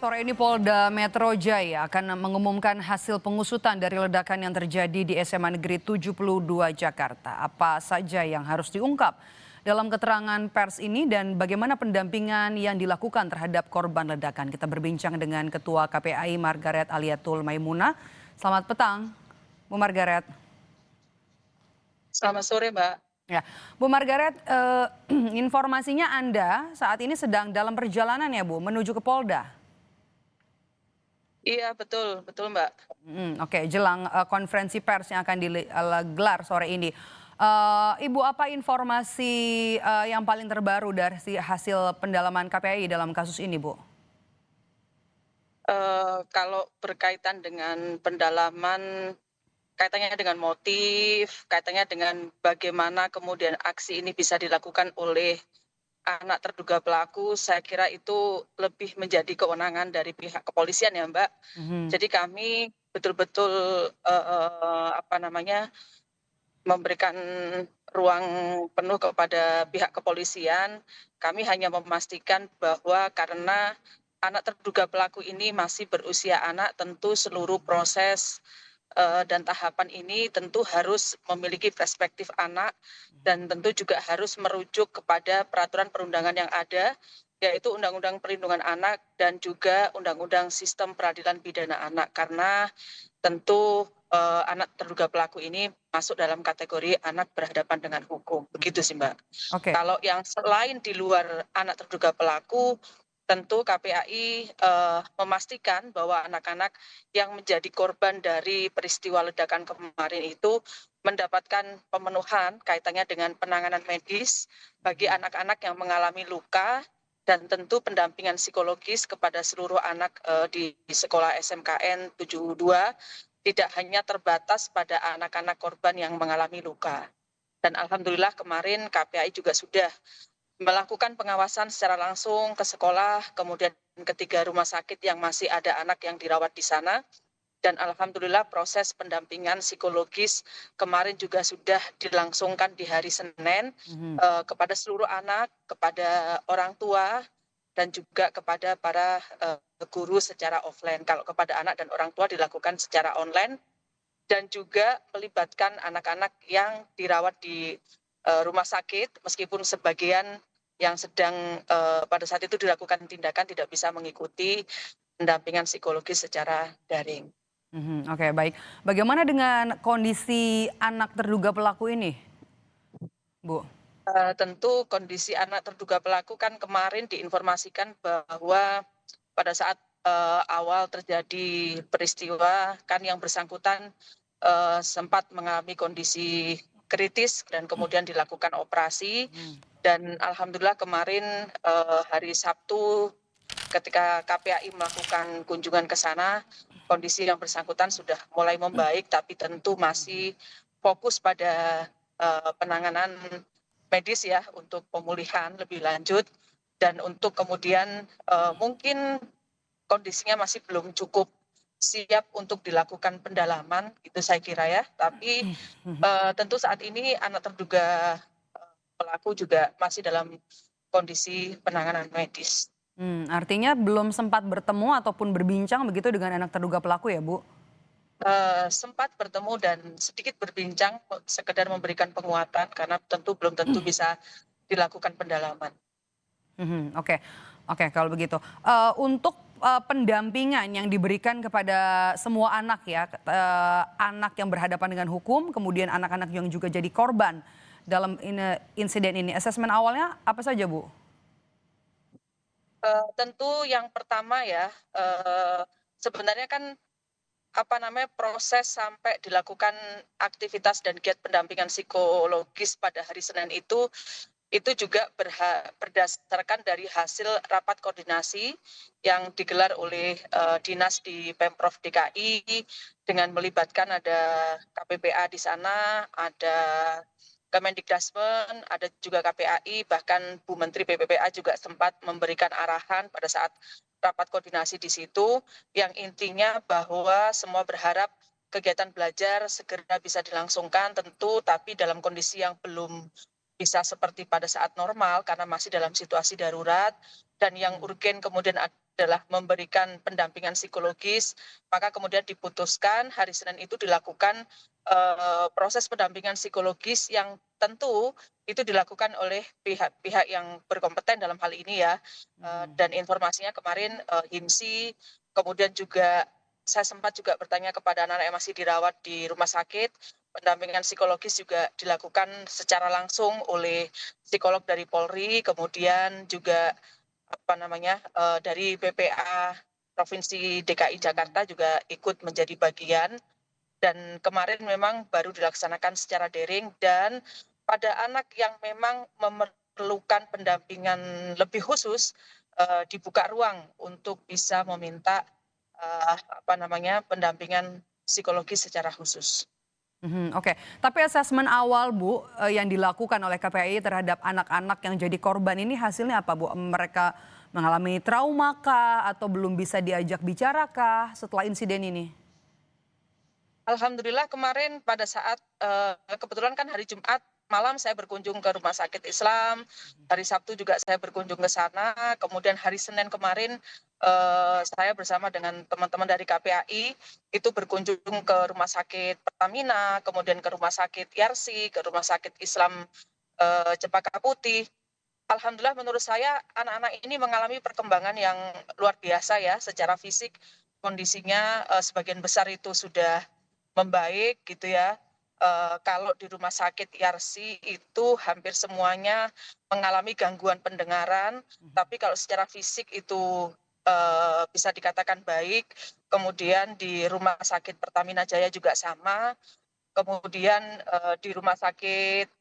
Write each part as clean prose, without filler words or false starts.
Sore ini Polda Metro Jaya akan mengumumkan hasil pengusutan dari ledakan yang terjadi di SMA Negeri 72 Jakarta. Apa saja yang harus diungkap dalam keterangan pers ini dan bagaimana pendampingan yang dilakukan terhadap korban ledakan. Kita berbincang dengan Ketua KPAI Margaret Aliatul Maimunah. Selamat petang, Bu Margaret. Selamat sore, Mbak. Ya, Bu Margaret, informasinya Anda saat ini sedang dalam perjalanan ya Bu, menuju ke Polda. Iya, betul betul, Mbak. Oke, jelang konferensi pers yang akan digelar sore ini. Ibu, apa informasi yang paling terbaru dari hasil pendalaman KPAI dalam kasus ini, Bu? Kalau berkaitan dengan pendalaman, kaitannya dengan motif, kaitannya dengan bagaimana kemudian aksi ini bisa dilakukan oleh anak terduga pelaku, saya kira itu lebih menjadi kewenangan dari pihak kepolisian ya, Mbak. Mhm. Jadi kami betul-betul, apa namanya, memberikan ruang penuh kepada pihak kepolisian. Kami hanya memastikan bahwa karena anak terduga pelaku ini masih berusia anak, tentu seluruh proses, dan tahapan ini tentu harus memiliki perspektif anak dan tentu juga harus merujuk kepada peraturan perundangan yang ada, yaitu Undang-Undang Perlindungan Anak dan juga Undang-Undang Sistem Peradilan Pidana Anak. Karena tentu, anak terduga pelaku ini masuk dalam kategori anak berhadapan dengan hukum, begitu sih, Mbak. Oke. Kalau yang selain di luar anak terduga pelaku, tentu KPAI, memastikan bahwa anak-anak yang menjadi korban dari peristiwa ledakan kemarin itu mendapatkan pemenuhan kaitannya dengan penanganan medis bagi anak-anak yang mengalami luka dan tentu pendampingan psikologis kepada seluruh anak, di sekolah SMKN 72, tidak hanya terbatas pada anak-anak korban yang mengalami luka. Dan alhamdulillah kemarin KPAI juga sudah melakukan pengawasan secara langsung ke sekolah, kemudian ke 3 rumah sakit yang masih ada anak yang dirawat di sana, dan alhamdulillah proses pendampingan psikologis kemarin juga sudah dilangsungkan di hari Senin, Mhm. kepada seluruh anak, kepada orang tua, dan juga kepada para, guru secara offline. Kalau kepada anak dan orang tua dilakukan secara online dan juga melibatkan anak-anak yang dirawat di, rumah sakit meskipun sebagian yang sedang, pada saat itu dilakukan tindakan tidak bisa mengikuti pendampingan psikologis secara daring. Mhm, oke, baik. Bagaimana dengan kondisi anak terduga pelaku ini, Bu? Tentu kondisi anak terduga pelaku kan kemarin diinformasikan bahwa pada saat, awal terjadi peristiwa kan yang bersangkutan, sempat mengalami kondisi kritis dan kemudian dilakukan operasi Mhm. dan alhamdulillah kemarin, hari Sabtu ketika KPAI melakukan kunjungan ke sana, kondisi yang bersangkutan sudah mulai membaik tapi tentu masih fokus pada, penanganan medis ya untuk pemulihan lebih lanjut dan untuk kemudian, mungkin kondisinya masih belum cukup siap untuk dilakukan pendalaman, itu saya kira ya. Tapi, Mhm. tentu saat ini anak terduga, pelaku juga masih dalam kondisi penanganan medis. Artinya belum sempat bertemu ataupun berbincang begitu dengan anak terduga pelaku ya, Bu? Sempat bertemu dan sedikit berbincang, sekedar memberikan penguatan karena tentu belum tentu bisa dilakukan pendalaman. Mhm, oke. Oke, kalau begitu. Untuk, pendampingan yang diberikan kepada semua anak ya, anak yang berhadapan dengan hukum, kemudian anak-anak yang juga jadi korban dalam insiden ini, asesmen awalnya apa saja, Bu? Tentu yang pertama ya, sebenarnya kan, apa namanya, proses sampai dilakukan aktivitas dan giat pendampingan psikologis pada hari Senin itu juga berdasarkan dari hasil rapat koordinasi yang digelar oleh, dinas di Pemprov DKI dengan melibatkan ada KPPA di sana, ada Kemendikbudrismen, ada juga KPAI, bahkan Bu Menteri PPPA juga sempat memberikan arahan pada saat rapat koordinasi di situ, yang intinya bahwa semua berharap kegiatan belajar segera bisa dilangsungkan tentu, tapi dalam kondisi yang belum bisa seperti pada saat normal karena masih dalam situasi darurat dan yang urgen kemudian adalah memberikan pendampingan psikologis, maka kemudian diputuskan hari Senin itu dilakukan proses pendampingan psikologis yang tentu itu dilakukan oleh pihak-pihak yang berkompeten dalam hal ini ya. Dan informasinya kemarin HIMSI, kemudian juga saya sempat juga bertanya kepada anak-anak yang masih dirawat di rumah sakit, pendampingan psikologis juga dilakukan secara langsung oleh psikolog dari Polri, kemudian juga dari BPA Provinsi DKI Jakarta juga ikut menjadi bagian dan kemarin memang baru dilaksanakan secara daring dan pada anak yang memang memerlukan pendampingan lebih khusus dibuka ruang untuk bisa meminta pendampingan psikologis secara khusus. Oke, tapi asesmen awal Bu, yang dilakukan oleh KPAI terhadap anak-anak yang jadi korban ini hasilnya apa Bu? Mereka mengalami trauma kah atau belum bisa diajak bicara kah setelah insiden ini? Alhamdulillah kemarin pada saat kebetulan kan hari Jumat malam saya berkunjung ke Rumah Sakit Islam, hari Sabtu juga saya berkunjung ke sana, kemudian hari Senin kemarin saya bersama dengan teman-teman dari KPAI itu berkunjung ke Rumah Sakit Pertamina, kemudian ke Rumah Sakit Yarsi, ke Rumah Sakit Islam Cempaka Putih. Alhamdulillah menurut saya anak-anak ini mengalami perkembangan yang luar biasa ya secara fisik kondisinya sebagian besar itu sudah membaik gitu ya. Kalau di rumah sakit Yarsi itu hampir semuanya mengalami gangguan pendengaran, tapi kalau secara fisik itu bisa dikatakan baik. Kemudian di rumah sakit Pertamina Jaya juga sama. Kemudian di rumah sakit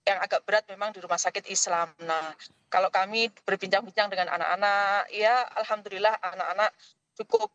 yang agak berat memang di rumah sakit Islam. Nah, kalau kami berbincang-bincang dengan anak-anak, ya alhamdulillah anak-anak cukup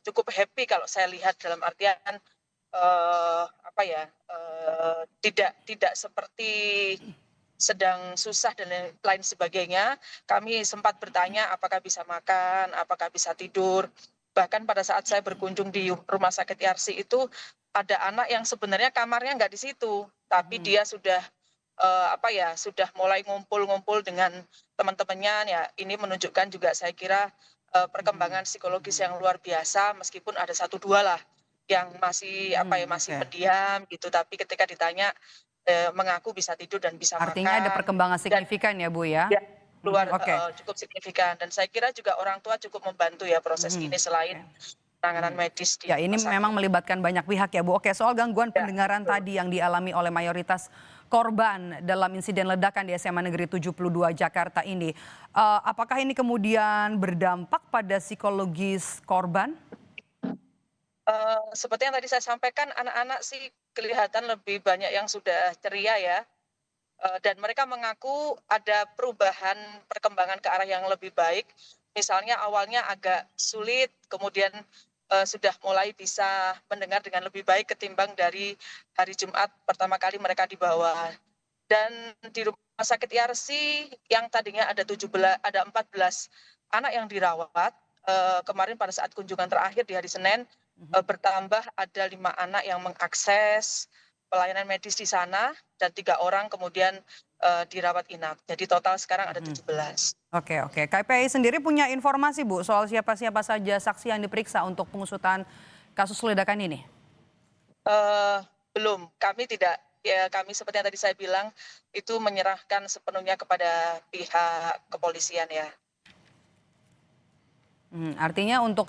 cukup happy kalau saya lihat dalam artian tidak tidak seperti sedang susah dan lain sebagainya. Kami sempat bertanya apakah bisa makan, apakah bisa tidur. Bahkan pada saat saya berkunjung di rumah sakit Yarsi itu ada anak yang sebenarnya kamarnya nggak di situ, tapi dia sudah sudah mulai ngumpul-ngumpul dengan teman-temannya. Ya, ini menunjukkan juga saya kira perkembangan psikologis yang luar biasa, meskipun ada satu dua lah yang masih Oke. pendiam gitu, tapi ketika ditanya mengaku bisa tidur dan bisa Artinya ada makan perkembangan dan signifikan ya Bu ya? ya keluar Oke. cukup signifikan dan saya kira juga orang tua cukup membantu ya proses Mhm, ini selain oke. penanganan medis di Ya, ini rumah sakit. memang melibatkan banyak pihak ya Bu. Oke, soal gangguan Ya, pendengaran betul. tadi yang dialami oleh mayoritas korban dalam insiden ledakan di SMA Negeri 72 Jakarta ini, apakah ini kemudian berdampak pada psikologis korban? Seperti yang tadi saya sampaikan anak-anak sih kelihatan lebih banyak yang sudah ceria ya, dan mereka mengaku ada perubahan perkembangan ke arah yang lebih baik. Misalnya awalnya agak sulit, kemudian sudah mulai bisa mendengar dengan lebih baik ketimbang dari hari Jumat pertama kali mereka dibawa. Dan di rumah sakit Yarsi yang tadinya ada 14 anak yang dirawat, kemarin pada saat kunjungan terakhir di hari Senin, bertambah ada 5 anak yang mengakses pelayanan medis di sana dan 3 orang kemudian dirawat inap. Jadi total sekarang ada 17. Oke. KPI sendiri punya informasi Bu soal siapa-siapa saja saksi yang diperiksa untuk pengusutan kasus ledakan ini? Belum, kami tidak, ya kami seperti yang tadi saya bilang, itu menyerahkan sepenuhnya kepada pihak kepolisian ya. Artinya untuk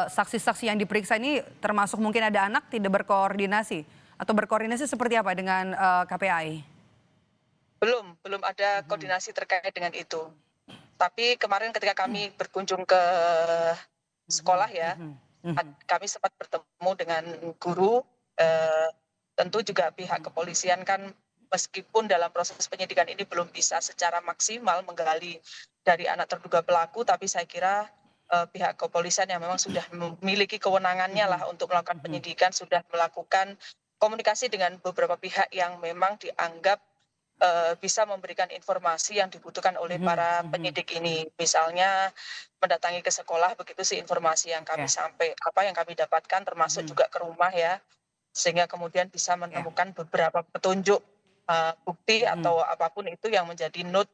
saksi-saksi yang diperiksa ini termasuk mungkin ada anak tidak berkoordinasi atau berkoordinasi seperti apa dengan KPAI? Belum ada koordinasi terkait dengan itu. Tapi kemarin ketika kami berkunjung ke sekolah ya, kami sempat bertemu dengan guru, tentu juga pihak kepolisian kan meskipun dalam proses penyidikan ini belum bisa secara maksimal menggali dari anak terduga pelaku, tapi saya kira pihak kepolisian yang memang sudah memiliki kewenangannya lah untuk melakukan penyidikan sudah melakukan komunikasi dengan beberapa pihak yang memang dianggap bisa memberikan informasi yang dibutuhkan oleh para penyidik ini. Misalnya mendatangi ke sekolah, begitu sih informasi yang kami Oke. yang kami dapatkan termasuk juga ke rumah ya, sehingga kemudian bisa menemukan beberapa petunjuk bukti atau apapun itu yang menjadi note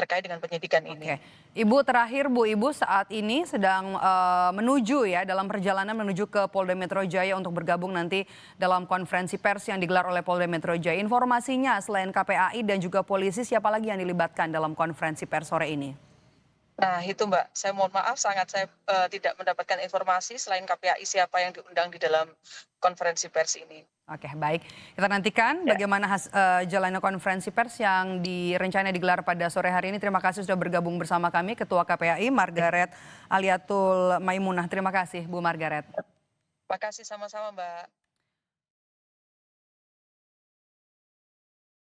terkait dengan penyidikan ini. Oke, Ibu terakhir Ibu saat ini sedang menuju ya dalam perjalanan menuju ke Polda Metro Jaya untuk bergabung nanti dalam konferensi pers yang digelar oleh Polda Metro Jaya. Informasinya selain KPAI dan juga polisi siapa lagi yang dilibatkan dalam konferensi pers sore ini? Nah itu Mbak, saya mohon maaf sangat saya tidak mendapatkan informasi selain KPAI siapa yang diundang di dalam konferensi pers ini. Oke, baik. Kita nantikan Ya. bagaimana jalannya konferensi pers yang direncana digelar pada sore hari ini. Terima kasih sudah bergabung bersama kami, Ketua KPAI Margaret Aliatul Maimunah. Terima kasih, Bu Margaret. Terima kasih sama-sama Mbak.